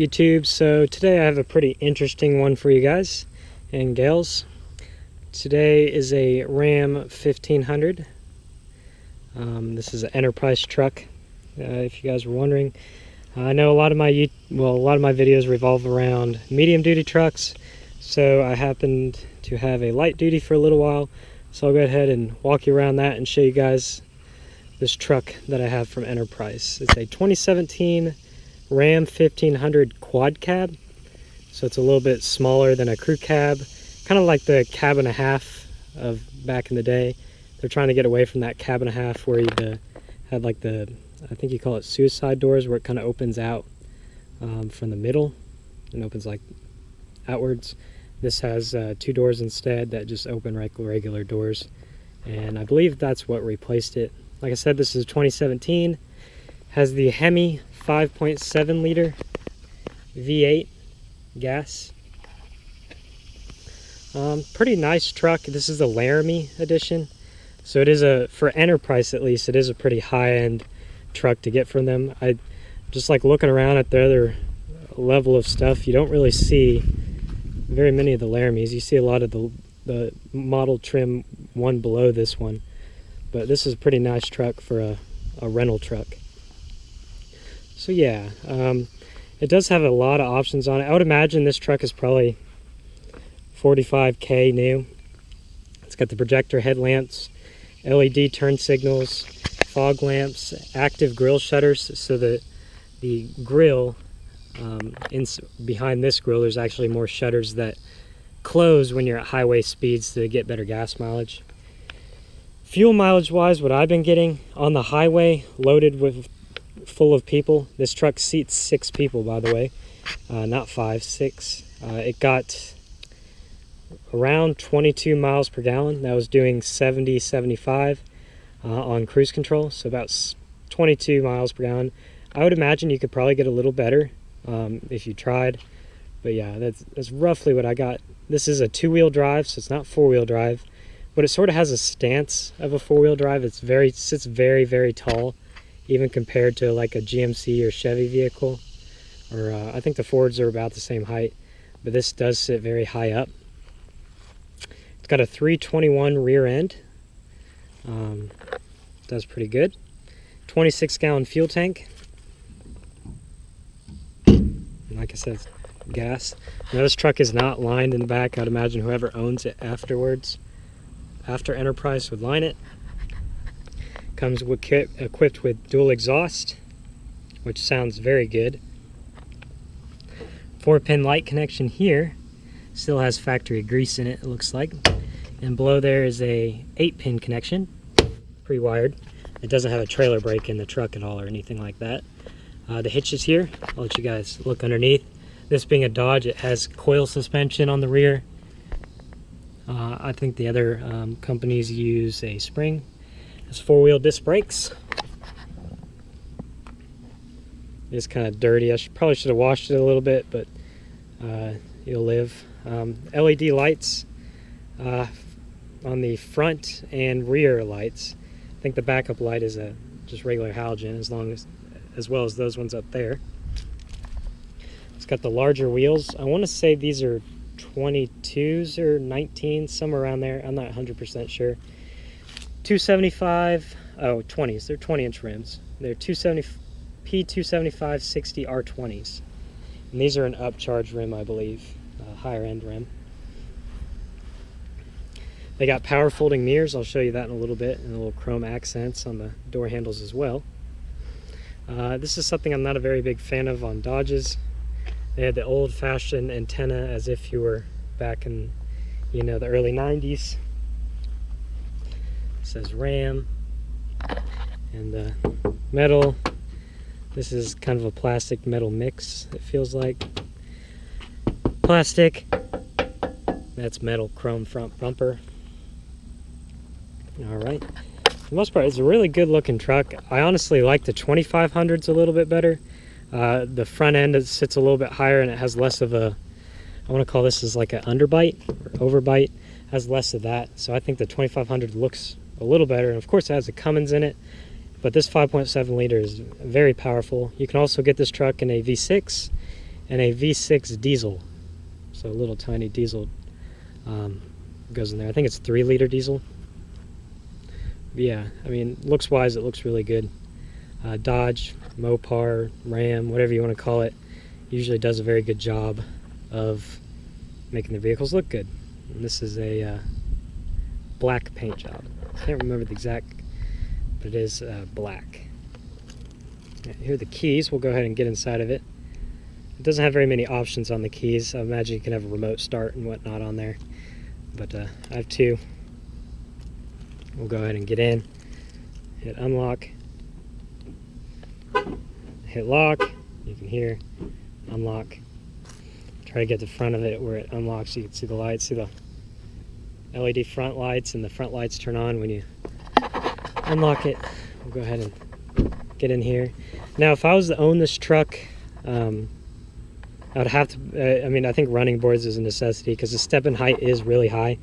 YouTube. So today I have a pretty interesting one for you guys and gals. Today is a Ram 1500. This is an Enterprise truck. If you guys were wondering, I know a lot of my videos revolve around medium duty trucks. So I happened to have a light duty for a little while. So I'll go ahead and walk you around that and show you guys this truck that I have from Enterprise. It's a 2017 Ram 1500 quad cab. So it's a little bit smaller than a crew cab, kind of like the cab and a half of back in the day. They're trying to get away from that cab and a half where you had like I think you call it suicide doors, where it kind of opens out from the middle and opens like outwards. This has two doors instead that just open regular doors, and I believe that's what replaced it. Like I said, this is 2017, has the Hemi 5.7 liter V8 gas. Pretty nice truck. This is the Laramie edition, so it is for Enterprise at least, it is a pretty high-end truck to get from them. I just like looking around at the other level of stuff. You don't really see very many of the Laramies. You see a lot of the model trim one below this one, but this is a pretty nice truck for a rental truck. So yeah, it does have a lot of options on it. I would imagine this truck is probably 45K new. It's got the projector headlamps, LED turn signals, fog lamps, active grille shutters, so that the grille, behind this grille, there's actually more shutters that close when you're at highway speeds to get better gas mileage. Fuel mileage wise, what I've been getting on the highway, full of people. This truck seats 6 people, by the way, not 5, 6. It got around 22 miles per gallon. That was doing 70, 75 on cruise control, so about 22 miles per gallon. I would imagine you could probably get a little better if you tried, but yeah, that's roughly what I got. This is a 2-wheel drive, so it's not 4-wheel drive, but it sort of has a stance of a 4-wheel drive. It sits very, very tall, even compared to like a GMC or Chevy vehicle, or I think the Fords are about the same height, but this does sit very high up. It's got a 321 rear end. Does pretty good. 26-gallon fuel tank. And like I said, it's gas. Now this truck is not lined in the back. I'd imagine whoever owns it after Enterprise would line it. Comes equipped with dual exhaust, which sounds very good. 4-pin light connection here. Still has factory grease in it, it looks like. And below there is a 8-pin connection, pre-wired. It doesn't have a trailer brake in the truck at all or anything like that. The hitch is here. I'll let you guys look underneath. This being a Dodge, it has coil suspension on the rear. I think the other companies use a spring. It's 4-wheel disc brakes. It's kind of dirty. Probably should have washed it a little bit, but you'll live. LED lights on the front and rear lights. I think the backup light is just regular halogen, as well as those ones up there. It's got the larger wheels. I want to say these are 22s or 19s, somewhere around there. I'm not 100% sure. 275, 20s. They're 20-inch rims. They're P275 60 R20s. And these are an upcharge rim, I believe, higher end rim. They got power folding mirrors. I'll show you that in a little bit, and a little chrome accents on the door handles as well. This is something I'm not a very big fan of on Dodges. They had the old-fashioned antenna as if you were back in, the early 90s. It says Ram. And the metal, this is kind of a plastic metal mix, it feels like. Plastic. That's metal chrome front bumper. Alright. For the most part, it's a really good looking truck. I honestly like the 2500s a little bit better. The front end sits a little bit higher and it has less of a, I want to call this as like an underbite or overbite. Has less of that. So I think the 2500 looks a little better. And of course it has a Cummins in it. But this 5.7 liter is very powerful. You can also get this truck in a V6 and a V6 diesel. So a little tiny diesel goes in there. I think it's 3-liter diesel. But yeah, I mean, looks wise, it looks really good. Dodge, Mopar, Ram, whatever you want to call it, usually does a very good job of making the vehicles look good. And this is a black paint job. I can't remember the exact, but it is black. Here are the keys. We'll go ahead and get inside of it. It doesn't have very many options on the keys. I imagine you can have a remote start and whatnot on there, but I have 2. We'll go ahead and get in, hit unlock, hit lock. You can hear unlock. Try to get the front of it where it unlocks. You can see the lights, see the LED front lights, and the front lights turn on when you unlock it. We'll go ahead and get in here. Now, if I was to own this truck, I would have to, I mean, I think running boards is a necessity because the step-in height is really high.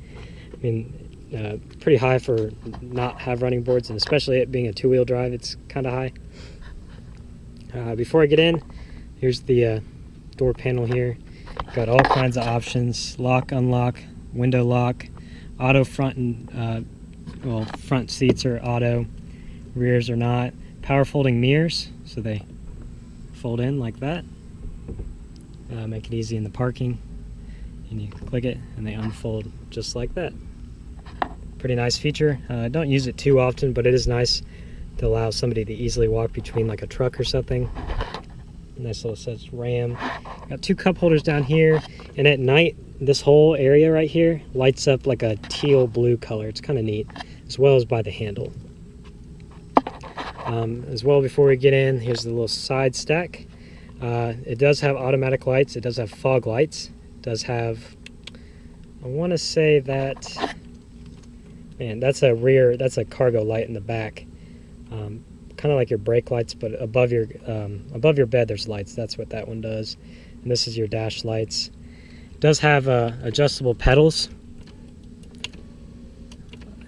I mean, pretty high for not have running boards, and especially it being a 2-wheel drive, it's kind of high. Before I get in, here's the door panel here. Got all kinds of options: lock, unlock, window lock, auto front, and well, front seats are auto, rears are not. Power folding mirrors, so they fold in like that. Make it easy in the parking, and you click it and they unfold just like that. Pretty nice feature. I don't use it too often, but it is nice to allow somebody to easily walk between like a truck or something. Nice little says Ram. Got 2 cup holders down here, and at night this whole area right here lights up like a teal blue color. It's kind of neat, as well as by the handle. As well, before we get in, here's the little side stack. It does have automatic lights. It does have fog lights. It does have, I want to say that, man, that's a cargo light in the back. Kind of like your brake lights, but above your bed there's lights. That's what that one does. And this is your dash lights. It does have adjustable pedals.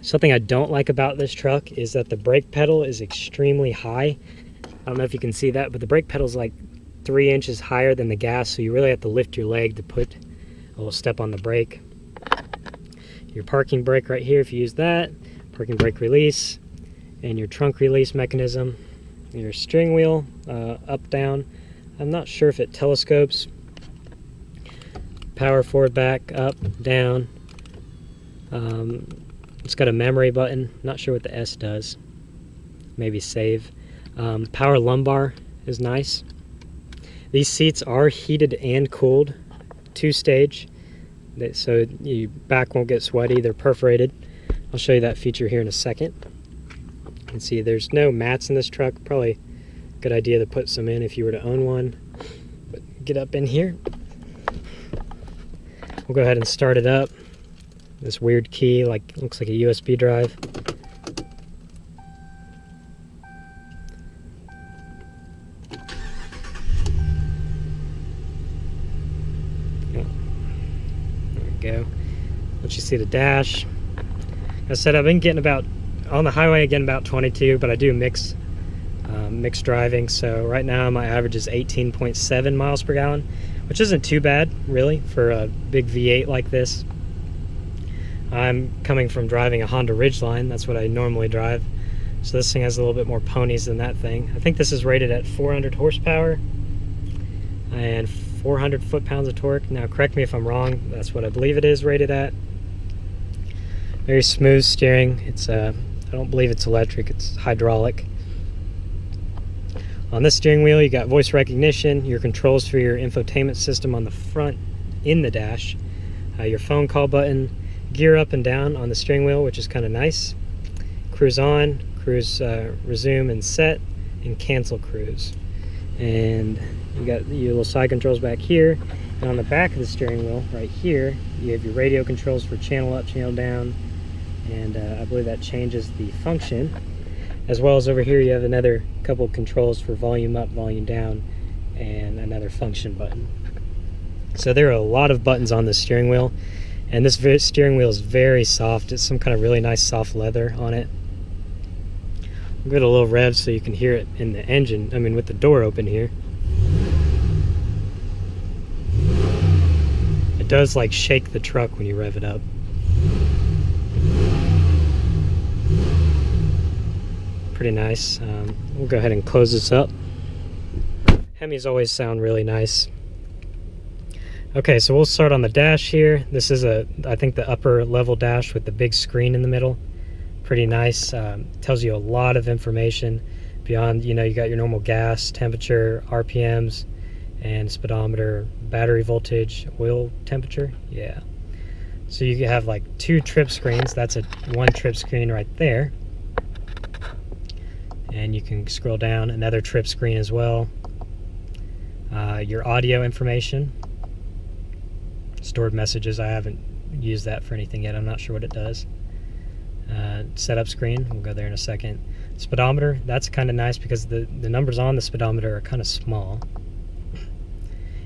Something I don't like about this truck is that the brake pedal is extremely high. I don't know if you can see that, but the brake pedal is like 3 inches higher than the gas, so you really have to lift your leg to put a little step on the brake. Your parking brake right here, if you use that, parking brake release, and your trunk release mechanism. Your steering wheel, up, down. I'm not sure if it telescopes. Power forward, back, up, down. It's got a memory button. Not sure what the S does. Maybe save. Power lumbar is nice. These seats are heated and cooled, 2-stage, so your back won't get sweaty. They're perforated. I'll show you that feature here in a second. You can see there's no mats in this truck. Probably a good idea to put some in if you were to own one. But get up in here. We'll go ahead and start it up. This weird key, like, looks like a USB drive. Go. Once you see the dash, I said I've been getting about, on the highway again, about 22, but I do mixed driving, so right now my average is 18.7 miles per gallon, which isn't too bad really for a big V8 like this. I'm coming from driving a Honda Ridgeline. That's what I normally drive, so this thing has a little bit more ponies than that thing. I think this is rated at 400 horsepower and 400 foot-pounds of torque. Now correct me if I'm wrong, that's what I believe it is rated at. Very smooth steering. It's I don't believe it's electric, it's hydraulic. On this steering wheel you got voice recognition, your controls for your infotainment system on the front in the dash, your phone call button, gear up and down on the steering wheel, which is kind of nice, cruise on, cruise resume and set, and cancel cruise. And you got your little side controls back here, and on the back of the steering wheel right here you have your radio controls for channel up, channel down, and I believe that changes the function, as well as over here you have another couple controls for volume up, volume down, and another function button. So there are a lot of buttons on the steering wheel, and this steering wheel is very soft. It's some kind of really nice soft leather on it. I'll give it a little rev so you can hear it in the engine, I mean with the door open here. does like shake the truck when you rev it up. Pretty nice. We'll go ahead and close this up. Hemis always sound really nice. Okay, so we'll start on the dash here. This is I think the upper level dash with the big screen in the middle. Pretty nice. Tells you a lot of information beyond, you got your normal gas, temperature, RPMs, and speedometer, battery voltage, oil temperature. Yeah. So you have like 2 trip screens. That's one trip screen right there. And you can scroll down, another trip screen as well. Your audio information, stored messages. I haven't used that for anything yet. I'm not sure what it does. Setup screen, we'll go there in a second. Speedometer, that's kind of nice because the numbers on the speedometer are kind of small.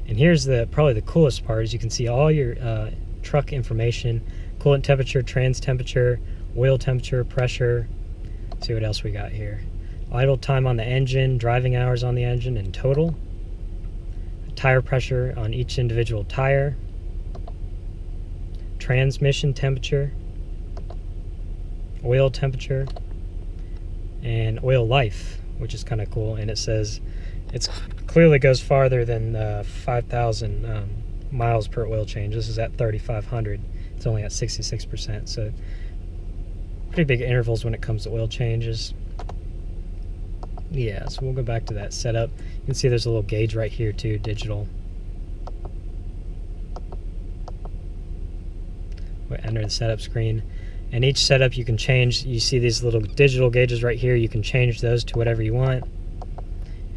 And here's probably the coolest part, is you can see all your truck information: coolant temperature, trans temperature, oil temperature, pressure. Let's see what else we got here. Idle time on the engine, driving hours on the engine in total, tire pressure on each individual tire, transmission temperature, oil temperature, and oil life, which is kind of cool. And it says it clearly goes farther than 5,000 miles per oil change. This is at 3,500. It's only at 66%, so pretty big intervals when it comes to oil changes. Yeah, so we'll go back to that setup. You can see there's a little gauge right here too, digital. We'll enter the setup screen. And each setup you can change. You see these little digital gauges right here. You can change those to whatever you want,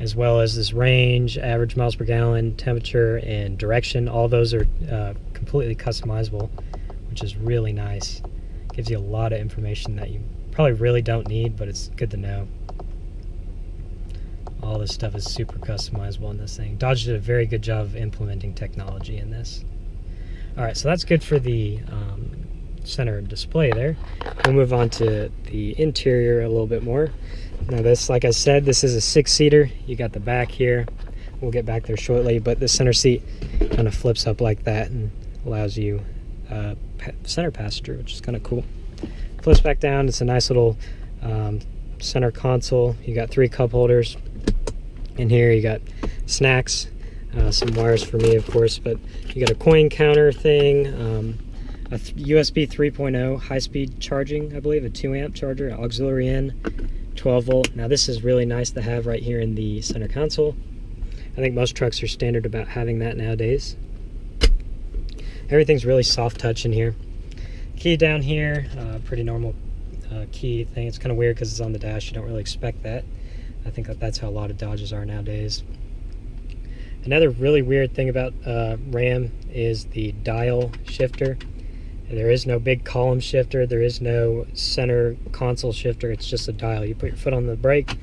as well as this range, average miles per gallon, temperature, and direction. All those are completely customizable, which is really nice. Gives you a lot of information that you probably really don't need, but it's good to know. All this stuff is super customizable in this thing. Dodge did a very good job of implementing technology in this. Alright, so that's good for the center display there. We'll move on to the interior a little bit more. Now this, like I said, this is a 6-seater. You got the back here. We'll get back there shortly, but the center seat kind of flips up like that and allows you center passenger, which is kind of cool. Flips back down. It's a nice little center console. You got 3 cup holders. In here you got snacks, some wires for me, of course, but you got a coin counter thing, a USB 3.0 high-speed charging, I believe, a 2-amp charger, auxiliary in, 12 volt. Now this is really nice to have right here in the center console. I think most trucks are standard about having that nowadays. Everything's really soft touch in here. Key down here, pretty normal key thing. It's kind of weird because it's on the dash. You don't really expect that. I think that's how a lot of Dodges are nowadays. Another really weird thing about Ram is the dial shifter. There is no big column shifter. There is no center console shifter. It's just a dial. You put your foot on the brake,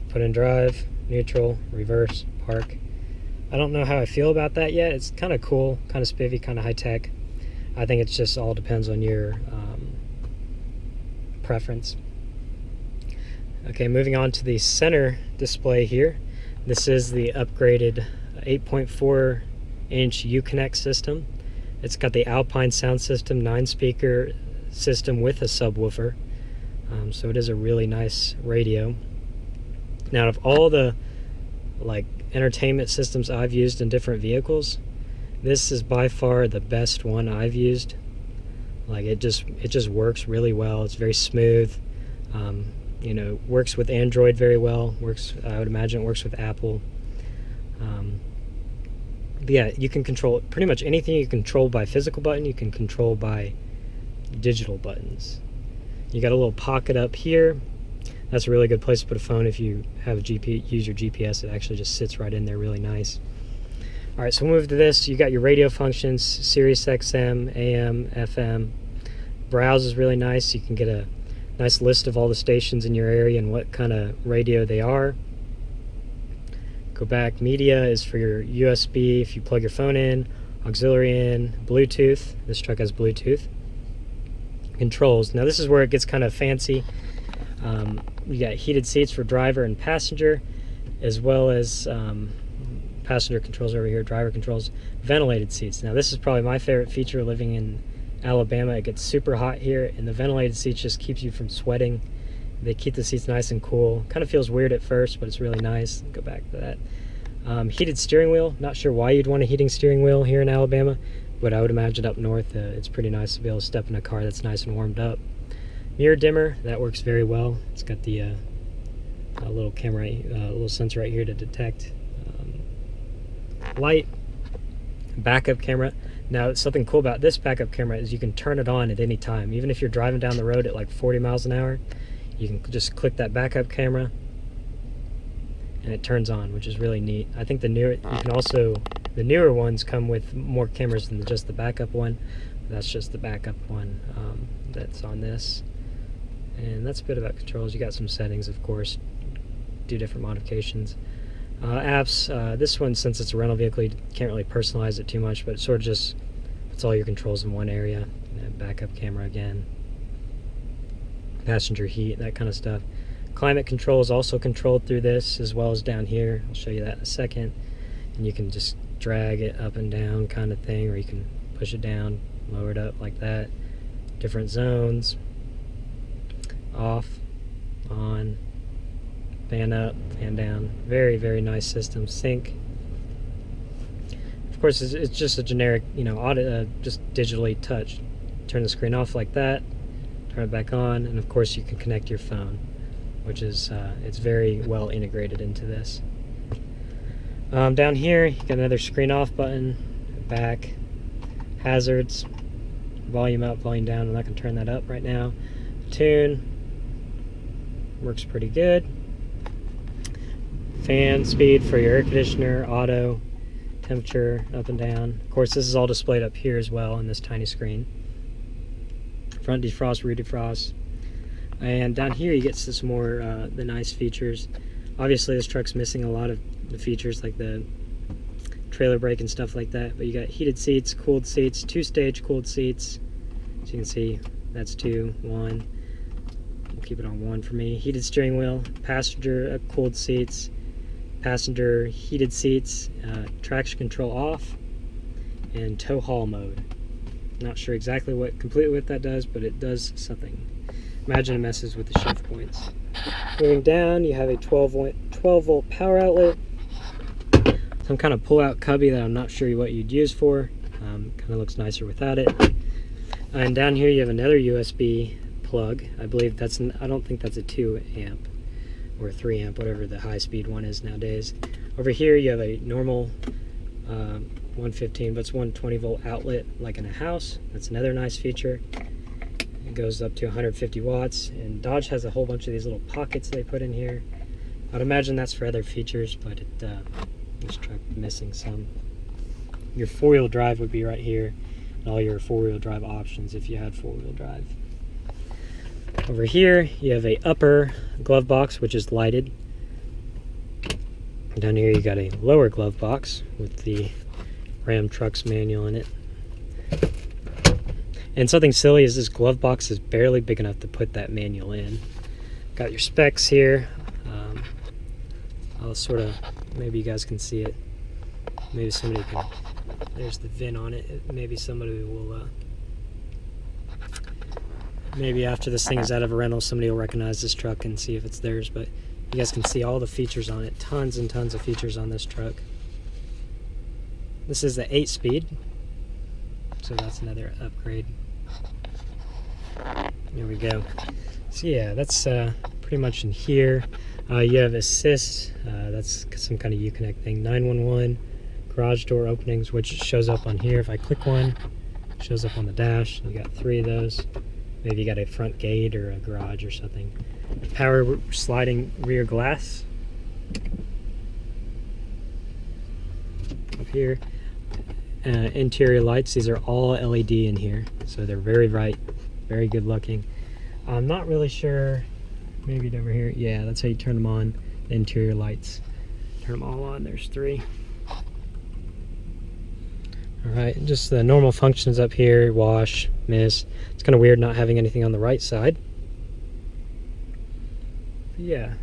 put in drive, neutral, reverse, park. I don't know how I feel about that yet. It's kind of cool, kind of spiffy, kind of high-tech. I think it just all depends on your preference. Okay, moving on to the center display here. This is the upgraded 8.4-inch Uconnect system. It's got the Alpine sound system, 9-speaker system with a subwoofer. So it is a really nice radio. Now, out of all the entertainment systems I've used in different vehicles, this is by far the best one I've used. It just works really well. It's very smooth. Works with Android very well. I would imagine it works with Apple. But yeah, you can control pretty much anything you control by physical button, you can control by digital buttons. You got a little pocket up here. That's a really good place to put a phone if you have use your GPS. It actually just sits right in there, really nice. All right, so we'll move to this. You got your radio functions, Sirius XM, AM, FM. Browse is really nice. You can get a nice list of all the stations in your area and what kind of radio they are. Go back. Media is for your USB if you plug your phone in, auxiliary in, Bluetooth. This truck has Bluetooth. Controls. Now this is where it gets kind of fancy. You got heated seats for driver and passenger, as well as passenger controls over here, driver controls, ventilated seats. Now this is probably my favorite feature living in Alabama. It gets super hot here, and the ventilated seats just keeps you from sweating. They keep the seats nice and cool. Kind of feels weird at first, but it's really nice. Go back to that. Heated steering wheel. Not sure why you'd want a heating steering wheel here in Alabama, but I would imagine up north it's pretty nice to be able to step in a car that's nice and warmed up. Mirror dimmer, that works very well. It's got the a little camera, little sensor right here to detect light. Backup camera. Now, something cool about this backup camera is you can turn it on at any time. Even if you're driving down the road at like 40 miles an hour, you can just click that backup camera and it turns on, which is really neat. I think the newer ones come with more cameras than just the backup one. That's just the backup one that's on this. And that's a bit about controls. You got some settings, of course, do different modifications. Apps, this one, since it's a rental vehicle, you can't really personalize it too much, but it sort of just puts all your controls in one area. Backup camera again, passenger heat, that kind of stuff. Climate control is also controlled through this, as well as down here. I'll show you that in a second. And you can just drag it up and down kind of thing, or you can push it down, lower it up like that. Different zones. Off, on, fan up, fan down. Very, very nice system. Sync. Of course, it's just a generic, just digitally touch. Turn the screen off like that, turn it back on, and of course you can connect your phone, which is, it's very well integrated into this. Down here, you got another screen off button, back, hazards, volume up, volume down. I'm not going to turn that up right now. Tune, works pretty good. Fan speed for your air conditioner, auto, temperature up and down. Of course, this is all displayed up here as well in this tiny screen. Front defrost, rear defrost. And down here you get to some more the nice features. Obviously this truck's missing a lot of the features like the trailer brake and stuff like that, but you got heated seats, cooled seats, 2-stage cooled seats. As you can see, that's 2, 1. We'll keep it on 1 for me. Heated steering wheel, passenger cooled seats, passenger heated seats, traction control off, and tow haul mode. Not sure exactly completely what that does, but it does something. Imagine it messes with the shift points. Moving down, you have a 12 volt power outlet, some kind of pull-out cubby that I'm not sure what you'd use for. Kind of looks nicer without it. And down here you have another USB plug. I believe I don't think that's a 2 amp or 3 amp, whatever the high-speed one is nowadays. Over here you have a normal 115, but it's 120 volt outlet like in a house. That's another nice feature. It goes up to 150 watts, and Dodge has a whole bunch of these little pockets they put in here. I'd imagine that's for other features, but this truck missing some. Your 4-wheel drive would be right here, and all your 4-wheel drive options if you had 4-wheel drive. Over here you have a upper glove box, which is lighted. Down here you got a lower glove box with the Ram Trucks manual in it. And something silly is this glove box is barely big enough to put that manual in. Got your specs here. I'll sort of, maybe you guys can see it. Maybe somebody can, there's the VIN on it. Maybe somebody will, maybe after this thing is out of a rental, somebody will recognize this truck and see if it's theirs. But you guys can see all the features on it. Tons and tons of features on this truck. This is the 8-speed, so that's another upgrade. There we go. So yeah, that's pretty much in here. You have assist, that's some kind of Uconnect thing. 911, garage door openings, which shows up on here. If I click one, it shows up on the dash. You got 3 of those. Maybe you got a front gate or a garage or something. Power sliding rear glass. Up here. Interior lights, these are all LED in here, so they're very bright, very good looking. I'm not really sure, maybe over here, yeah, that's how you turn them on, the interior lights. Turn them all on, there's 3. Alright, just the normal functions up here, wash, mist. It's kind of weird not having anything on the right side. But yeah.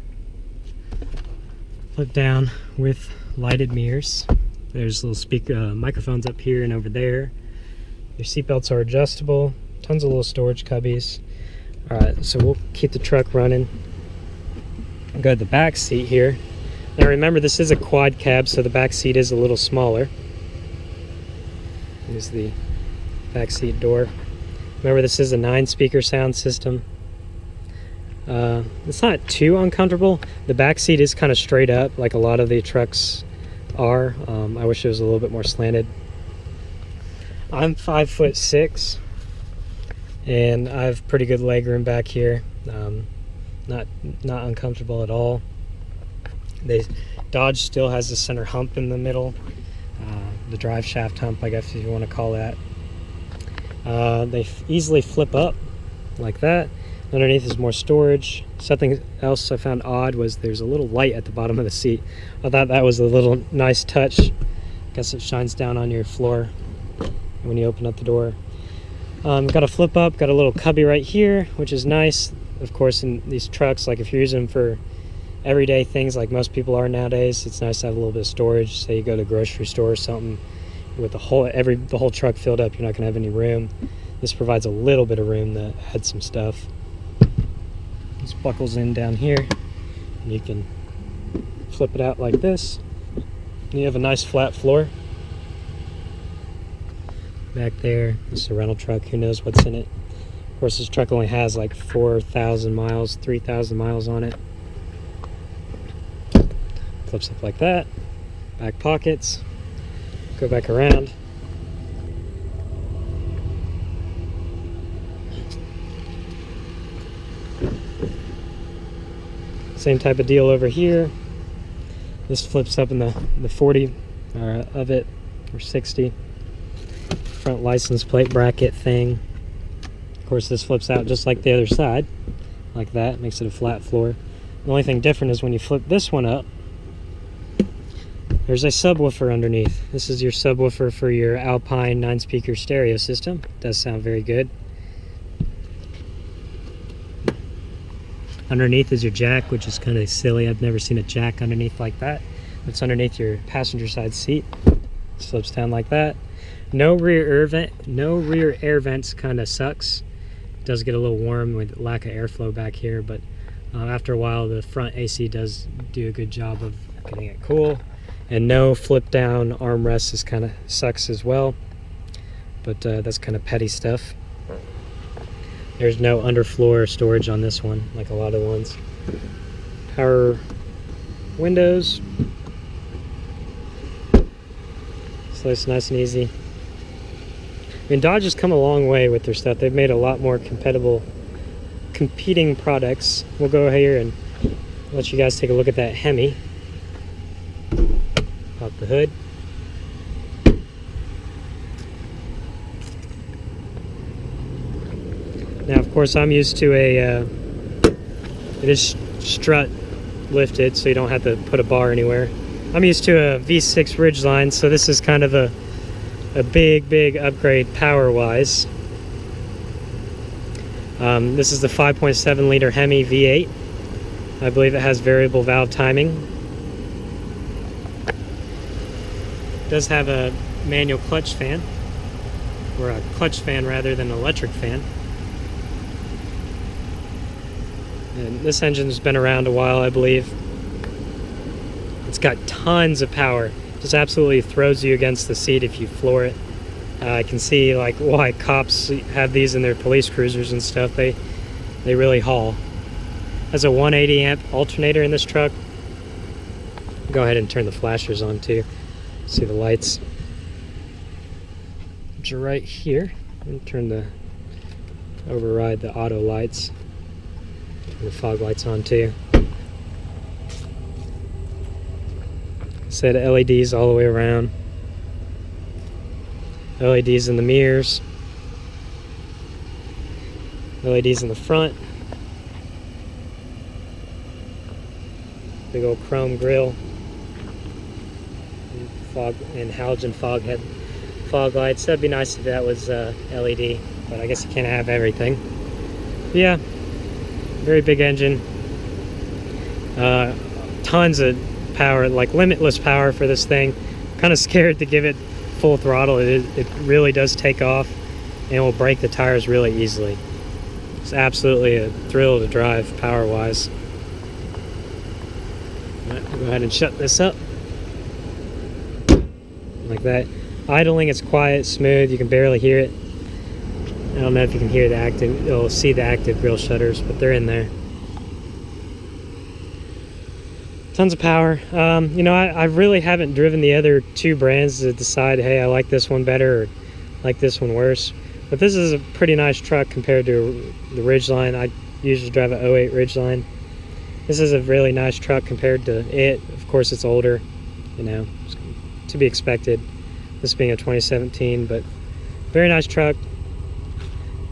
Flip down with lighted mirrors. There's little speaker microphones up here and over there. Your seatbelts are adjustable. Tons of little storage cubbies. Alright, so we'll keep the truck running. I'll go to the back seat here. Now remember, this is a quad cab, so the back seat is a little smaller. Here's the back seat door. Remember, this is a 9-speaker sound system. It's not too uncomfortable. The back seat is kind of straight up, like a lot of the trucks are. I wish it was a little bit more slanted. I'm 5'6", and I have pretty good leg room back here. Not uncomfortable at all. Dodge still has the center hump in the middle, the drive shaft hump, I guess if you want to call that. They easily flip up like that. Underneath is more storage. Something else I found odd was there's a little light at the bottom of the seat. I thought that was a little nice touch. Guess it shines down on your floor when you open up the door. Got a flip up, got a little cubby right here, which is nice. Of course, in these trucks, like if you're using them for everyday things like most people are nowadays, it's nice to have a little bit of storage. Say you go to the grocery store or something with the whole truck filled up, you're not gonna have any room. This provides a little bit of room to add some stuff. This buckles in down here, and you can flip it out like this. And you have a nice flat floor. Back there, this is a rental truck, who knows what's in it. Of course, this truck only has like 4,000 miles, 3,000 miles on it. Flips up like that. Back pockets. Go back around. Same type of deal over here. This flips up in the 40 of it, or 60. Front license plate bracket thing. Of course, this flips out just like the other side, like that. Makes it a flat floor. The only thing different is when you flip this one up, there's a subwoofer underneath. This is your subwoofer for your Alpine 9-speaker stereo system. Does sound very good. Underneath is your jack, which is kind of silly. I've never seen a jack underneath like that. It's underneath your passenger side seat. It slips down like that. No rear air vent. No rear air vents. Kind of sucks. It does get a little warm with lack of airflow back here, but after a while, the front AC does do a good job of getting it cool. And no flip down armrests is kind of sucks as well, but that's kind of petty stuff. There's no underfloor storage on this one, like a lot of the ones. Power windows. So it's nice and easy. I mean, Dodge has come a long way with their stuff. They've made a lot more competing products. We'll go here and let you guys take a look at that Hemi. Pop the hood. Now, of course, I'm used to it is strut lifted, so you don't have to put a bar anywhere. I'm used to a V6 Ridgeline, so this is kind of a big upgrade power-wise. This is the 5.7 liter Hemi V8. I believe it has variable valve timing. It does have a manual clutch fan, or a clutch fan rather than an electric fan. And this engine's been around a while, I believe. It's got tons of power. Just absolutely throws you against the seat if you floor it. I can see like why cops have these in their police cruisers and stuff. They really haul. Has a 180 amp alternator in this truck. Go ahead and turn the flashers on too. See the lights. Which are right here. And override the auto lights. Turn the fog lights on too. Set of LEDs all the way around. LEDs in the mirrors. LEDs in the front. Big old chrome grille. Fog and halogen fog lights. That'd be nice if that was LED, but I guess you can't have everything. But yeah, very big engine. Tons of power, like limitless power for this thing. Kind of scared to give it full throttle. It really does take off and will break the tires really easily. It's absolutely a thrill to drive power-wise. All right, we'll go ahead and shut this up. Like that. Idling, it's quiet, smooth, you can barely hear it. I don't know if you can hear the active, you'll see the active grille shutters, but they're in there. Tons of power. You know, I really haven't driven the other two brands to decide, hey, I like this one better or like this one worse. But this is a pretty nice truck compared to the Ridgeline. I usually drive an 08 Ridgeline. This is a really nice truck compared to it. Of course, it's older, you know, to be expected. This being a 2017, but very nice truck.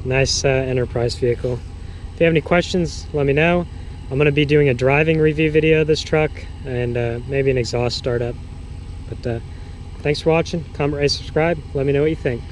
Nice enterprise vehicle. If you have any questions, let me know. I'm going to be doing a driving review video of this truck and maybe an exhaust startup. But thanks for watching. Comment, rate, subscribe. Let me know what you think.